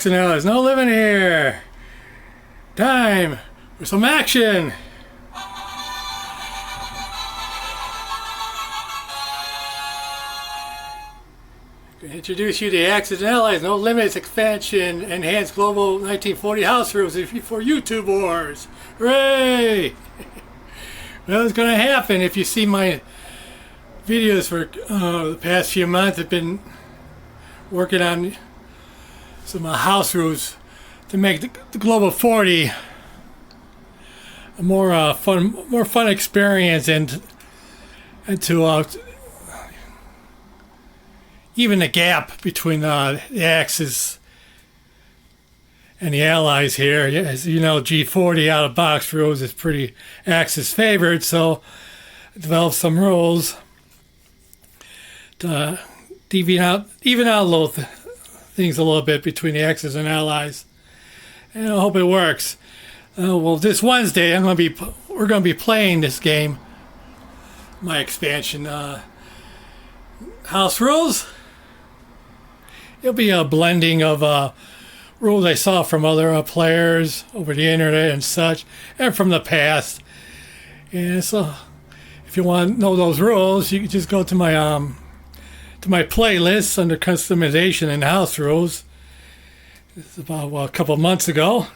Axis and Allies, no living here. Time for some action. Introduce you to Axis and Allies, no limits, expansion, enhanced global 1940 house rules for YouTube wars. Hooray! Well, it's going to happen if you see my videos for the past few months. I've been working on some house rules to make the global 40 a more fun experience and to even the gap between the Axis and the Allies here. As you know, G40 out of box rules is pretty Axis favored, so I developed some rules to even out a little things a little bit between the Axis and Allies, and I hope it works. Well, this Wednesday we're going to be playing this game, my expansion house rules. It'll be a blending of rules I saw from other players over the internet and such, and from the past. And so, if you want to know those rules, you can just go to my playlist under customization and house rules. It's about a couple months ago,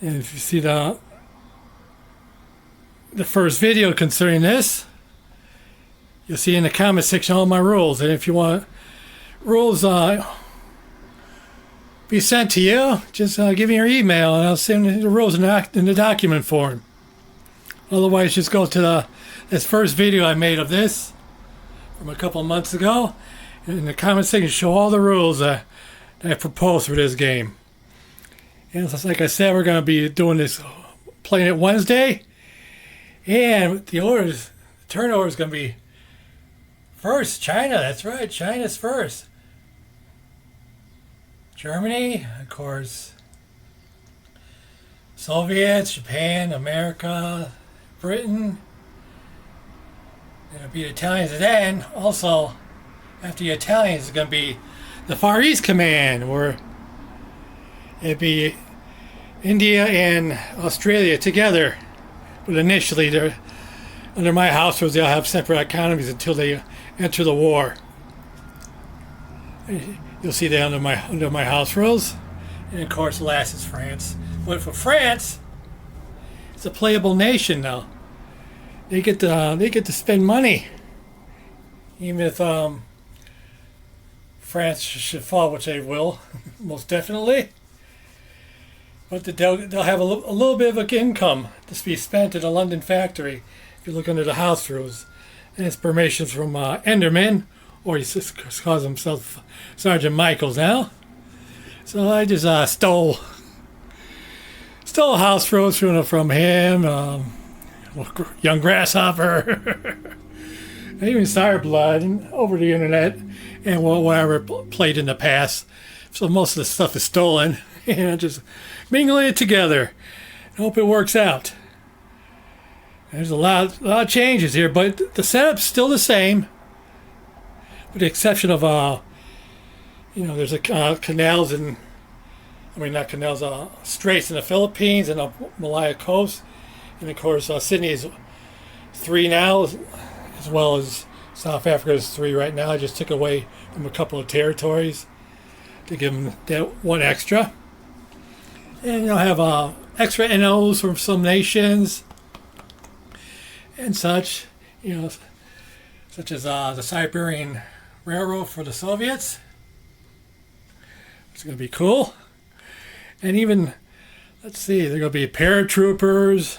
and if you see the first video concerning this, you'll see in the comment section all my rules. And if you want rules be sent to you, just give me your email and I'll send the rules in the document form. Otherwise, just go to this first video I made of this from a couple months ago, and in the comment section show all the rules that I proposed for this game. And just like I said, we're going to be doing this, playing it Wednesday, and the turnover is going to be first China. That's right, China's first. Germany, of course, Soviets, Japan, America, Britain. It'll be the Italians, and then also after the Italians is going to be the Far East Command, where it'd be India and Australia together. But initially, they're under my house rules. They'll have separate economies until they enter the war. You'll see that under my house rules. And of course, last is France. But for France, it's a playable nation now. They get to spend money, even if France should fall, which they will, most definitely. But they'll have a little bit of an income to be spent in a London factory. If you look under the house rules, and it's permissions from Enderman, or he just calls himself Sergeant Michaels now. So I just stole house rules from him, Young Grasshopper, and even Starblood, over the internet, and whatever played in the past. So most of the stuff is stolen, and I'm just mingling it together. I hope it works out. There's a lot of changes here, but the setup's still the same, with the exception of there's canals and not canals, straits in the Philippines and the Malaya Coast, and of course Sydney is 3 now, as well as South Africa is 3 right now. I just took away from a couple of territories to give them that one extra, and you'll have extra NOs from some nations and such, such as the Siberian Railroad for the Soviets. It's going to be cool. And even, let's see, there are going to be paratroopers.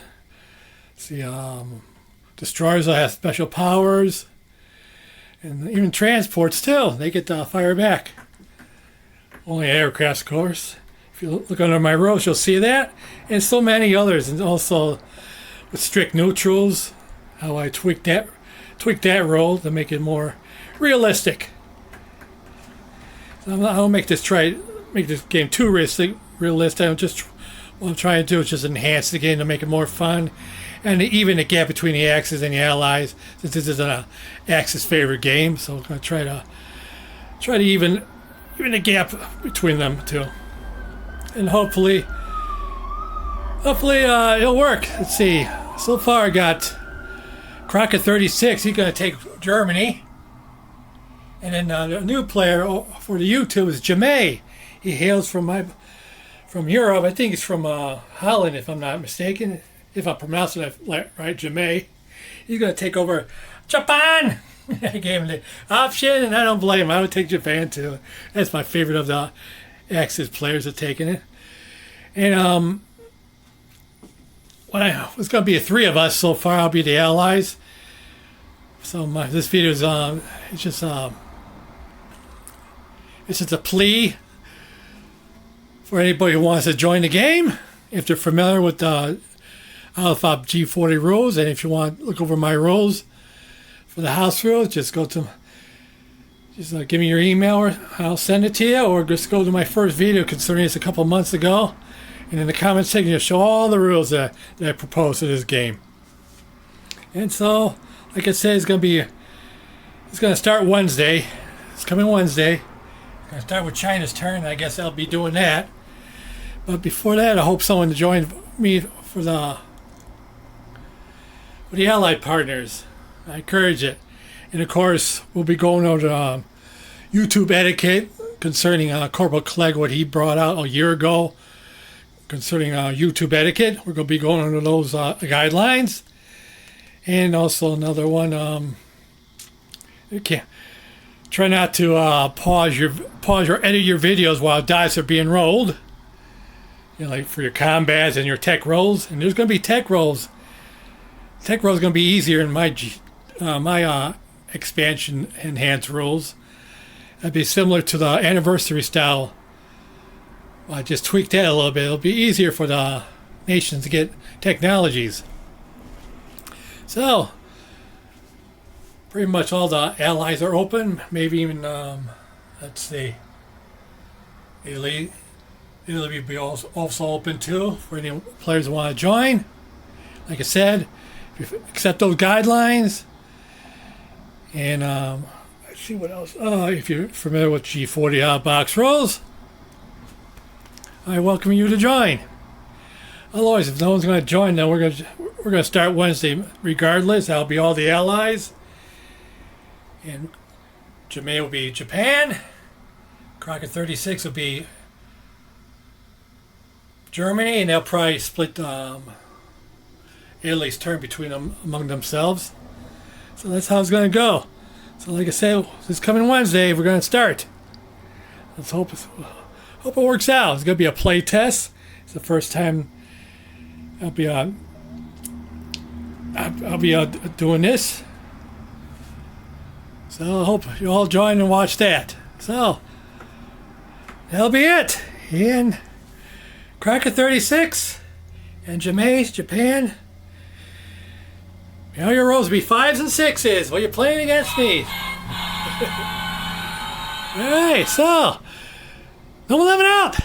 Let's see, destroyers that have special powers. And even transports, too. They get to fire back. Only aircrafts, of course. If you look under my rules, you'll see that. And so many others. And also with strict neutrals, how I tweaked that rule to make it more realistic. So I don't make this game too realistic. What I'm trying to do is just enhance the game to make it more fun, and even the gap between the Axis and the Allies, since this is an Axis favorite game. So I'm going to try to even even a gap between them two. And hopefully it'll work. Let's see. So far I got Crockett 36. He's going to take Germany. And then the new player for the YouTube is Jamay. He hails from Europe. I think he's from Holland, if I'm not mistaken. If I'm pronouncing it right, Jamay. He's going to take over Japan. I gave him the option, and I don't blame him. I would take Japan too. That's my favorite of the Axis players that taking it. And it's going to be three of us so far. I'll be the allies. So this video is it's just a plea for anybody who wants to join the game. If they're familiar with the Alpha G40 rules, and if you want to look over my rules for the house rules, just give me your email, or I'll send it to you, or just go to my first video concerning this a couple months ago, and in the comment section you'll show all the rules that I proposed to this game. And so, like I said, it's going to start Wednesday. It's coming Wednesday. It's going to start with China's turn. I guess I'll be doing that. But before that, I hope someone to join me for the Allied partners. I encourage it. And of course, we'll be going over YouTube etiquette concerning Corporal Clegg, what he brought out a year ago concerning YouTube etiquette. We're going to be going under those guidelines. And also another one, try not to pause or edit your videos while dice are being rolled. You know, like for your combats and your tech rolls. And there's going to be tech rolls. Tech rolls going to be easier in my expansion enhanced rules. That'd be similar to the anniversary style. I just tweaked that a little bit. It'll be easier for the nations to get technologies. So, pretty much all the allies are open. Maybe even, let's see, Italy will be also open too for any players who want to join. Like I said, if you accept those guidelines, and let's see what else. If you're familiar with G40 box rules, I welcome you to join. Otherwise, if no one's going to join, then we're going to start Wednesday regardless. That'll be all the allies. And Jamaica will be Japan. Crockett 36 will be Germany, and they'll probably split Italy's turn between them among themselves. So that's how it's going to go. So like I said, this coming Wednesday, we're going to start. Let's hope it works out. It's going to be a play test. It's the first time I'll be doing this. So I hope you all join and watch that. So that'll be it. And Crockett 36 and Jamaica, Japan. You know, your rolls will be 5s and 6s while you're playing against me. Alright, so, no 11 out.